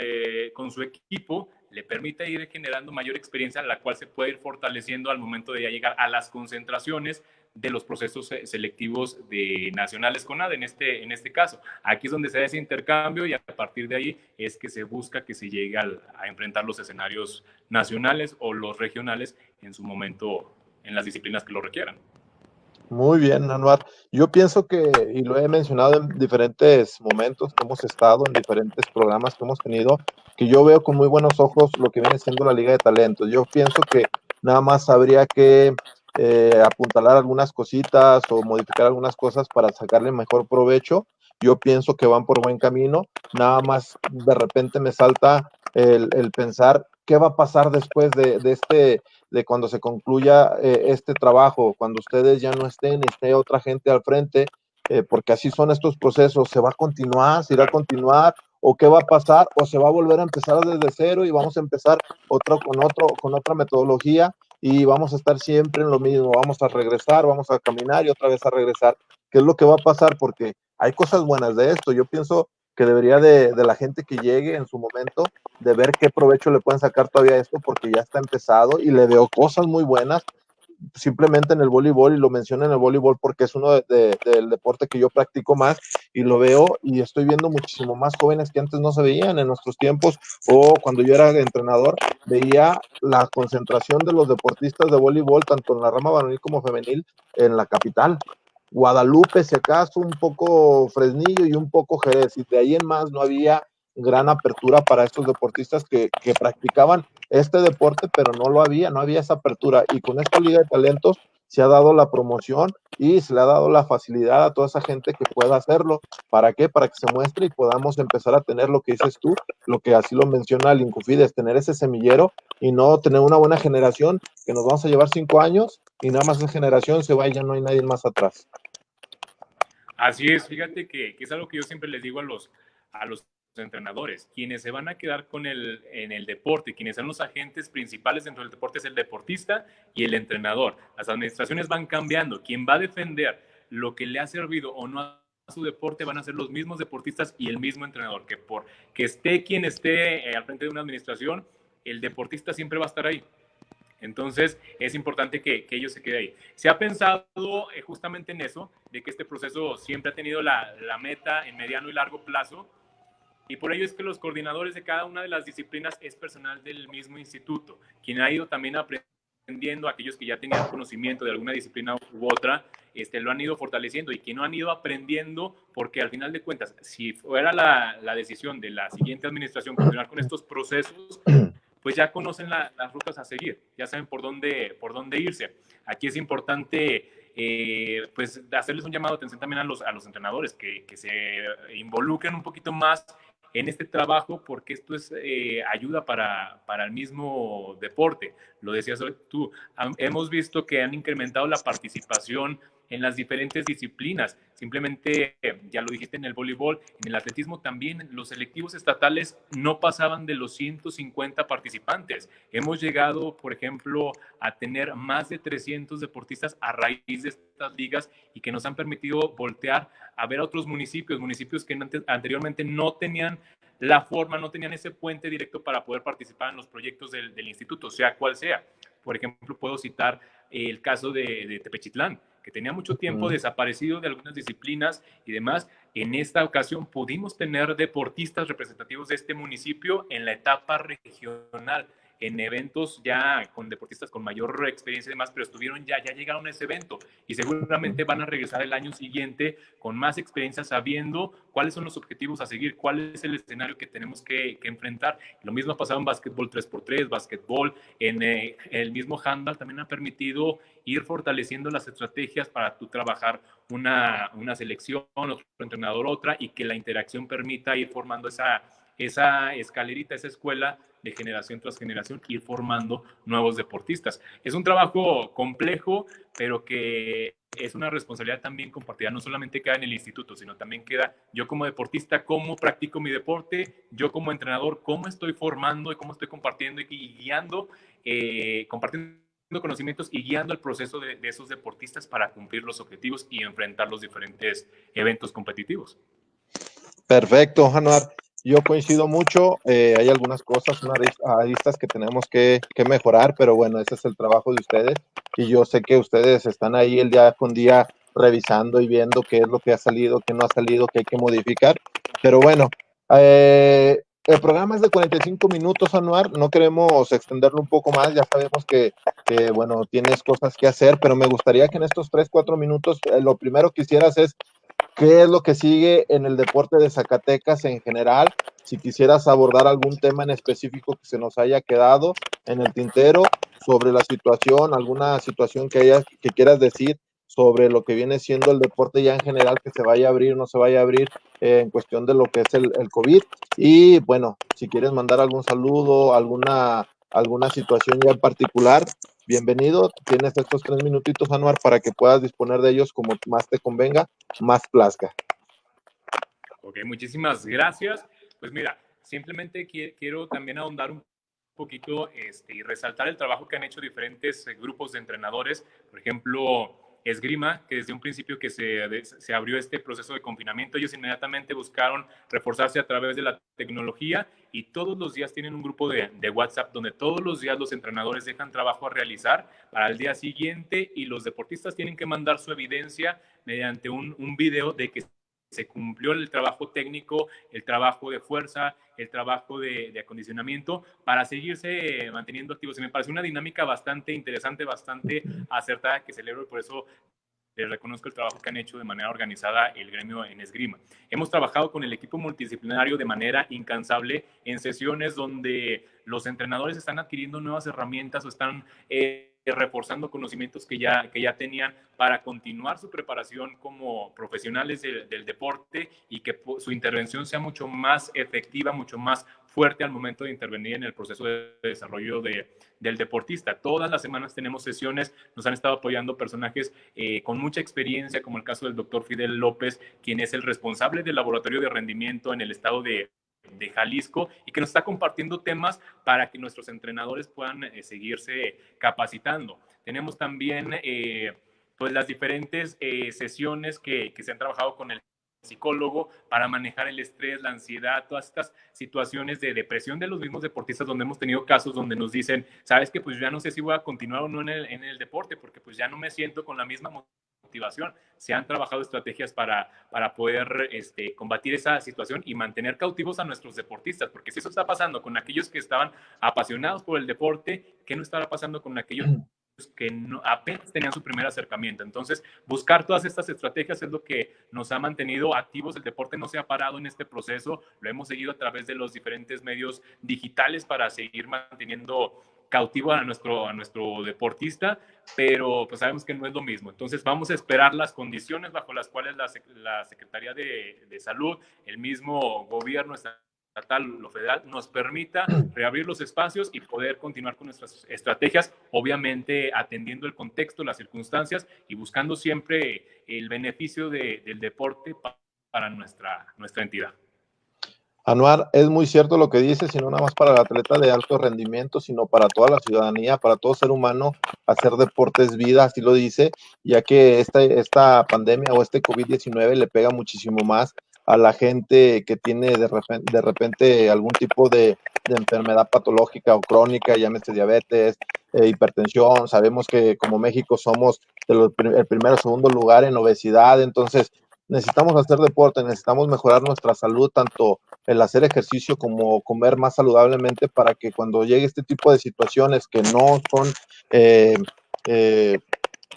su equipo le permite ir generando mayor experiencia, la cual se puede ir fortaleciendo al momento de ya llegar a las concentraciones de los procesos selectivos de nacionales con ADE en este caso. Aquí es donde se da ese intercambio y a partir de ahí es que se busca que se llegue a enfrentar los escenarios nacionales o los regionales en su momento en las disciplinas que lo requieran. Muy bien, Anuar. Yo pienso que, y lo he mencionado en diferentes momentos que hemos estado, en diferentes programas que hemos tenido, que yo veo con muy buenos ojos lo que viene siendo la Liga de Talentos. Yo pienso que nada más habría que apuntalar algunas cositas o modificar algunas cosas para sacarle mejor provecho. Yo pienso que van por buen camino. Nada más de repente me salta el pensar qué va a pasar después de cuando se concluya este trabajo, cuando ustedes ya no estén y esté otra gente al frente, porque así son estos procesos, ¿se va a continuar? ¿Se irá a continuar? ¿O qué va a pasar? ¿O se va a volver a empezar desde cero y vamos a empezar con otra metodología y vamos a estar siempre en lo mismo? Vamos a regresar, vamos a caminar y otra vez a regresar. ¿Qué es lo que va a pasar? Porque hay cosas buenas de esto. Yo pienso que debería de la gente que llegue en su momento de ver qué provecho le pueden sacar todavía a esto porque ya está empezado y le veo cosas muy buenas simplemente en el voleibol y lo menciono en el voleibol porque es uno del deporte que yo practico más y lo veo y estoy viendo muchísimo más jóvenes que antes no se veían en nuestros tiempos o cuando yo era entrenador veía la concentración de los deportistas de voleibol tanto en la rama varonil como femenil en la capital. Guadalupe, si acaso, un poco Fresnillo y un poco Jerez, y de ahí en más no había gran apertura para estos deportistas que practicaban este deporte, pero no había esa apertura. Y con esta Liga de Talentos se ha dado la promoción y se le ha dado la facilidad a toda esa gente que pueda hacerlo. ¿Para qué? Para que se muestre y podamos empezar a tener lo que dices tú, lo que así lo menciona el Incufides, tener ese semillero y no tener una buena generación que nos vamos a llevar 5 años y nada más esa generación se va y ya no hay nadie más atrás. Así es, fíjate que es algo que yo siempre les digo a los entrenadores, quienes se van a quedar en el deporte, quienes son los agentes principales dentro del deporte es el deportista y el entrenador. Las administraciones van cambiando, quien va a defender lo que le ha servido o no a su deporte van a ser los mismos deportistas y el mismo entrenador, que esté quien esté al frente de una administración, el deportista siempre va a estar ahí. Entonces, es importante que ellos se queden ahí. Se ha pensado justamente en eso, de que este proceso siempre ha tenido la meta en mediano y largo plazo, y por ello es que los coordinadores de cada una de las disciplinas es personal del mismo instituto, quien ha ido también aprendiendo, aquellos que ya tenían conocimiento de alguna disciplina u otra, lo han ido fortaleciendo y que no han ido aprendiendo, porque al final de cuentas, si fuera la decisión de la siguiente administración continuar con estos procesos, pues ya conocen las rutas a seguir, ya saben por dónde irse. Aquí es importante pues hacerles un llamado de atención también a los entrenadores, que se involucren un poquito más en este trabajo, porque esto es ayuda para el mismo deporte. Lo decías tú, hemos visto que han incrementado la participación en las diferentes disciplinas. Simplemente, ya lo dijiste en el voleibol, en el atletismo también, los selectivos estatales no pasaban de los 150 participantes. Hemos llegado, por ejemplo, a tener más de 300 deportistas a raíz de estas ligas y que nos han permitido voltear a ver a otros municipios que anteriormente no tenían la forma, no tenían ese puente directo para poder participar en los proyectos del instituto, sea cual sea. Por ejemplo, puedo citar el caso de Tepechitlán, que tenía mucho tiempo desaparecido de algunas disciplinas y demás. En esta ocasión pudimos tener deportistas representativos de este municipio en la etapa regional, en eventos ya con deportistas con mayor experiencia y demás, pero ya llegaron a ese evento y seguramente van a regresar el año siguiente con más experiencia, sabiendo cuáles son los objetivos a seguir, cuál es el escenario que tenemos que enfrentar. Lo mismo ha pasado en básquetbol 3x3, básquetbol, en el mismo handball también ha permitido ir fortaleciendo las estrategias para tú trabajar una selección, otro entrenador, otra, y que la interacción permita ir formando esa escalerita, esa escuela de generación tras generación, ir formando nuevos deportistas. Es un trabajo complejo, pero que es una responsabilidad también compartida. No solamente queda en el instituto, sino también queda yo como deportista, cómo practico mi deporte, yo como entrenador, cómo estoy formando y cómo estoy compartiendo y guiando, compartiendo conocimientos y guiando el proceso de esos deportistas para cumplir los objetivos y enfrentar los diferentes eventos competitivos. Perfecto, Januar. Yo coincido mucho. Hay algunas cosas, unas aristas que tenemos que mejorar, pero bueno, ese es el trabajo de ustedes. Y yo sé que ustedes están ahí el día con día revisando y viendo qué es lo que ha salido, qué no ha salido, qué hay que modificar. Pero bueno, el programa es de 45 minutos, Anuar. No queremos extenderlo un poco más. Ya sabemos bueno, tienes cosas que hacer, pero me gustaría que en estos 3, 4 minutos, lo primero que hicieras es ¿qué es lo que sigue en el deporte de Zacatecas en general? Si quisieras abordar algún tema en específico que se nos haya quedado en el tintero sobre la situación, alguna situación que quieras decir sobre lo que viene siendo el deporte ya en general, que se vaya a abrir, no se vaya a abrir, en cuestión de lo que es el COVID. Y bueno, si quieres mandar algún saludo, alguna situación ya en particular, bienvenido. Tienes estos 3 minutitos, Anuar, para que puedas disponer de ellos como más te convenga, más plazca. Ok, muchísimas gracias. Pues mira, simplemente quiero también ahondar un poquito y resaltar el trabajo que han hecho diferentes grupos de entrenadores. Por ejemplo, Esgrima, que desde un principio que se abrió este proceso de confinamiento, ellos inmediatamente buscaron reforzarse a través de la tecnología y todos los días tienen un grupo de WhatsApp donde todos los días los entrenadores dejan trabajo a realizar para el día siguiente y los deportistas tienen que mandar su evidencia mediante un video de que se cumplió el trabajo técnico, el trabajo de fuerza, el trabajo de acondicionamiento para seguirse manteniendo activos. Y me parece una dinámica bastante interesante, bastante acertada que celebro y por eso les reconozco el trabajo que han hecho de manera organizada el gremio en esgrima. Hemos trabajado con el equipo multidisciplinario de manera incansable en sesiones donde los entrenadores están adquiriendo nuevas herramientas o están reforzando conocimientos que ya tenían para continuar su preparación como profesionales del deporte y que su intervención sea mucho más efectiva, mucho más fuerte al momento de intervenir en el proceso de desarrollo del deportista. Todas las semanas tenemos sesiones, nos han estado apoyando personajes con mucha experiencia, como el caso del doctor Fidel López, quien es el responsable del laboratorio de rendimiento en el estado de Jalisco y que nos está compartiendo temas para que nuestros entrenadores puedan seguirse capacitando. Tenemos también pues las diferentes sesiones que se han trabajado con el psicólogo para manejar el estrés, la ansiedad, todas estas situaciones de depresión de los mismos deportistas donde hemos tenido casos donde nos dicen, sabes que pues ya no sé si voy a continuar o no en el deporte porque pues ya no me siento con la misma motivación. Se han trabajado estrategias para poder combatir esa situación y mantener cautivos a nuestros deportistas, porque si eso está pasando con aquellos que estaban apasionados por el deporte, ¿qué no estará pasando con aquellos que apenas tenían su primer acercamiento. Entonces, buscar todas estas estrategias es lo que nos ha mantenido activos. El deporte no se ha parado en este proceso, lo hemos seguido a través de los diferentes medios digitales para seguir manteniendo cautivo a nuestro deportista, pero pues sabemos que no es lo mismo. Entonces vamos a esperar las condiciones bajo las cuales la Secretaría de Salud, el mismo gobierno estatal, lo federal, nos permita reabrir los espacios y poder continuar con nuestras estrategias, obviamente atendiendo el contexto, las circunstancias y buscando siempre el beneficio del deporte para nuestra entidad. Anuar, es muy cierto lo que dices, y no nada más para el atleta de alto rendimiento, sino para toda la ciudadanía, para todo ser humano, hacer deporte es vida, así lo dice, ya que esta pandemia o este COVID-19 le pega muchísimo más a la gente que tiene de repente algún tipo de enfermedad patológica o crónica, llámese diabetes, hipertensión. Sabemos que como México somos el primero o segundo lugar en obesidad, entonces necesitamos hacer deporte, necesitamos mejorar nuestra salud, tanto el hacer ejercicio como comer más saludablemente, para que cuando llegue este tipo de situaciones que no son eh, eh,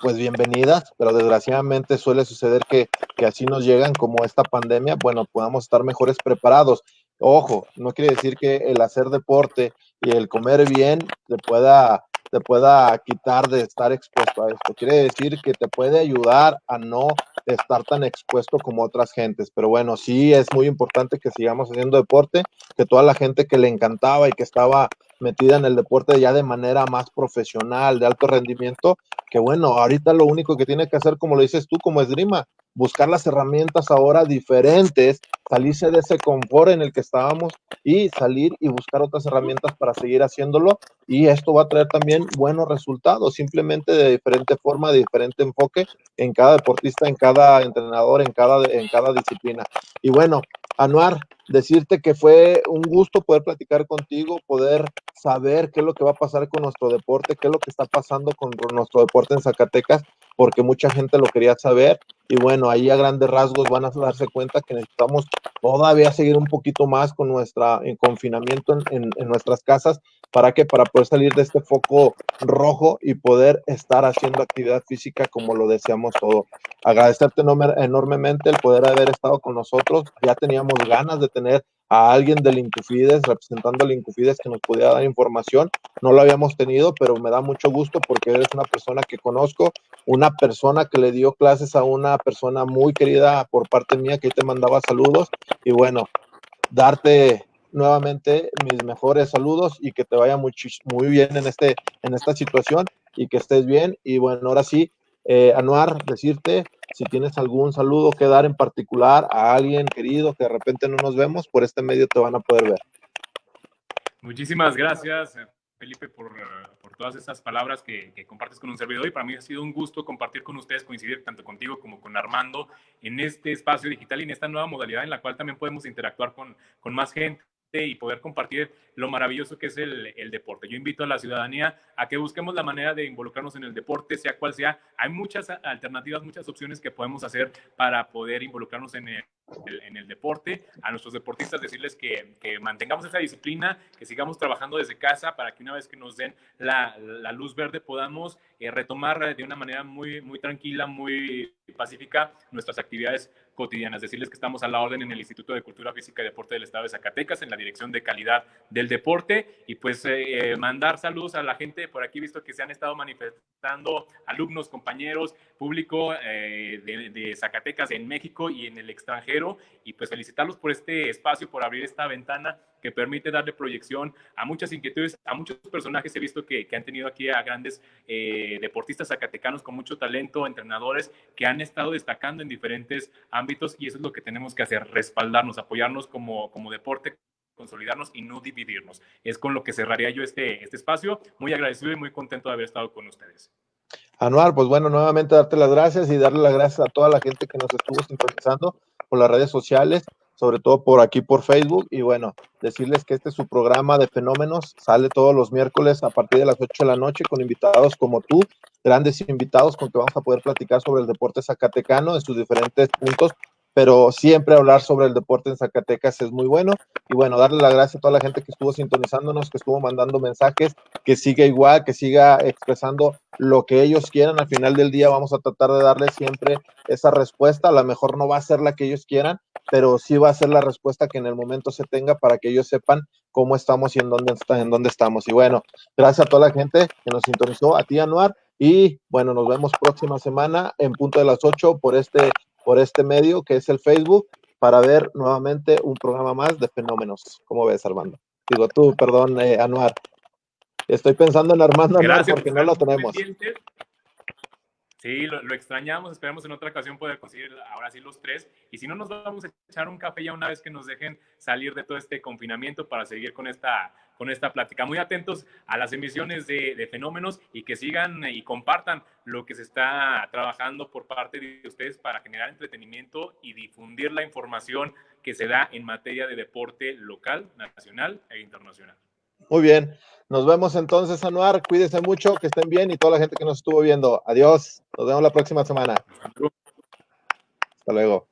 pues bienvenidas, pero desgraciadamente suele suceder que así nos llegan, como esta pandemia, bueno, podamos estar mejores preparados. Ojo, no quiere decir que el hacer deporte y el comer bien te pueda quitar de estar expuesto a esto. Quiere decir que te puede ayudar a no estar tan expuesto como otras gentes. Pero bueno, sí es muy importante que sigamos haciendo deporte, que toda la gente que le encantaba y que estaba metida en el deporte ya de manera más profesional, de alto rendimiento, que bueno, ahorita lo único que tiene que hacer, como lo dices tú, como esgrima, buscar las herramientas ahora diferentes, salirse de ese confort en el que estábamos y salir y buscar otras herramientas para seguir haciéndolo, y esto va a traer también buenos resultados, simplemente de diferente forma, de diferente enfoque en cada deportista, en cada entrenador, en cada disciplina. Y bueno, Anuar, decirte que fue un gusto poder platicar contigo, poder saber qué es lo que va a pasar con nuestro deporte, qué es lo que está pasando con nuestro deporte en Zacatecas, porque mucha gente lo quería saber. Y bueno, ahí a grandes rasgos van a darse cuenta que necesitamos todavía seguir un poquito más con nuestra en confinamiento en nuestras casas. ¿Para qué? Para poder salir de este foco rojo y poder estar haciendo actividad física como lo deseamos todos. Agradecerte enormemente el poder haber estado con nosotros. Ya teníamos ganas de tener a alguien del Incufides, representando al Incufides, que nos pudiera dar información. No lo habíamos tenido, pero me da mucho gusto porque eres una persona que conozco, una persona que le dio clases a una persona muy querida por parte mía, que te mandaba saludos. Y bueno, darte nuevamente mis mejores saludos y que te vaya muy bien en esta situación, y que estés bien. Y bueno, ahora sí, Anuar, decirte si tienes algún saludo que dar en particular a alguien querido que de repente no nos vemos, por este medio te van a poder ver. Muchísimas gracias, Felipe, por todas estas palabras que compartes con un servidor, y para mí ha sido un gusto compartir con ustedes, coincidir tanto contigo como con Armando en este espacio digital y en esta nueva modalidad en la cual también podemos interactuar con más gente y poder compartir lo maravilloso que es el deporte. Yo invito a la ciudadanía a que busquemos la manera de involucrarnos en el deporte, sea cual sea. Hay muchas alternativas, muchas opciones que podemos hacer para poder involucrarnos en el deporte. A nuestros deportistas decirles que mantengamos esa disciplina, que sigamos trabajando desde casa para que una vez que nos den la luz verde podamos retomar de una manera muy, muy tranquila, muy pacífica nuestras actividades cotidianas. Decirles que estamos a la orden en el Instituto de Cultura Física y Deporte del Estado de Zacatecas, en la Dirección de Calidad del Deporte, y pues mandar saludos a la gente. Por aquí he visto que se han estado manifestando alumnos, compañeros, público de Zacatecas en México y en el extranjero, y pues felicitarlos por este espacio, por abrir esta ventana que permite darle proyección a muchas inquietudes, a muchos personajes. He visto que han tenido aquí a grandes deportistas zacatecanos con mucho talento, entrenadores que han estado destacando en diferentes ámbitos, y eso es lo que tenemos que hacer, respaldarnos, apoyarnos como deporte, consolidarnos y no dividirnos. Es con lo que cerraría yo este espacio. Muy agradecido y muy contento de haber estado con ustedes. Anuar, pues bueno, nuevamente darte las gracias y darle las gracias a toda la gente que nos estuvo sintonizando por las redes sociales, sobre todo por aquí por Facebook. Y bueno, decirles que este es su programa de Fenómenos, sale todos los miércoles a partir de las 8 de la noche con invitados como tú, grandes invitados con que vamos a poder platicar sobre el deporte zacatecano en sus diferentes puntos, pero siempre hablar sobre el deporte en Zacatecas es muy bueno. Y bueno, darle las gracias a toda la gente que estuvo sintonizándonos, que estuvo mandando mensajes, que siga igual, que siga expresando lo que ellos quieran. Al final del día vamos a tratar de darles siempre esa respuesta. A lo mejor no va a ser la que ellos quieran, pero sí va a ser la respuesta que en el momento se tenga para que ellos sepan cómo estamos y en dónde estamos. Y bueno, gracias a toda la gente que nos sintonizó, a ti, Anuar, y bueno, nos vemos próxima semana en punto de las 8 por este medio que es el Facebook, para ver nuevamente un programa más de Fenómenos. ¿Cómo ves, Armando? Digo tú, perdón, Anuar. Estoy pensando en Armando Anuar Gracias por porque no estar lo tenemos. pendientes. Sí, lo extrañamos, esperamos en otra ocasión poder conseguir ahora sí los tres, y si no nos vamos a echar un café ya una vez que nos dejen salir de todo este confinamiento para seguir con esta plática. Muy atentos a las emisiones de Fenómenos y que sigan y compartan lo que se está trabajando por parte de ustedes para generar entretenimiento y difundir la información que se da en materia de deporte local, nacional e internacional. Muy bien, nos vemos entonces, Anuar, cuídense mucho, que estén bien y toda la gente que nos estuvo viendo. Adiós, nos vemos la próxima semana. Hasta luego.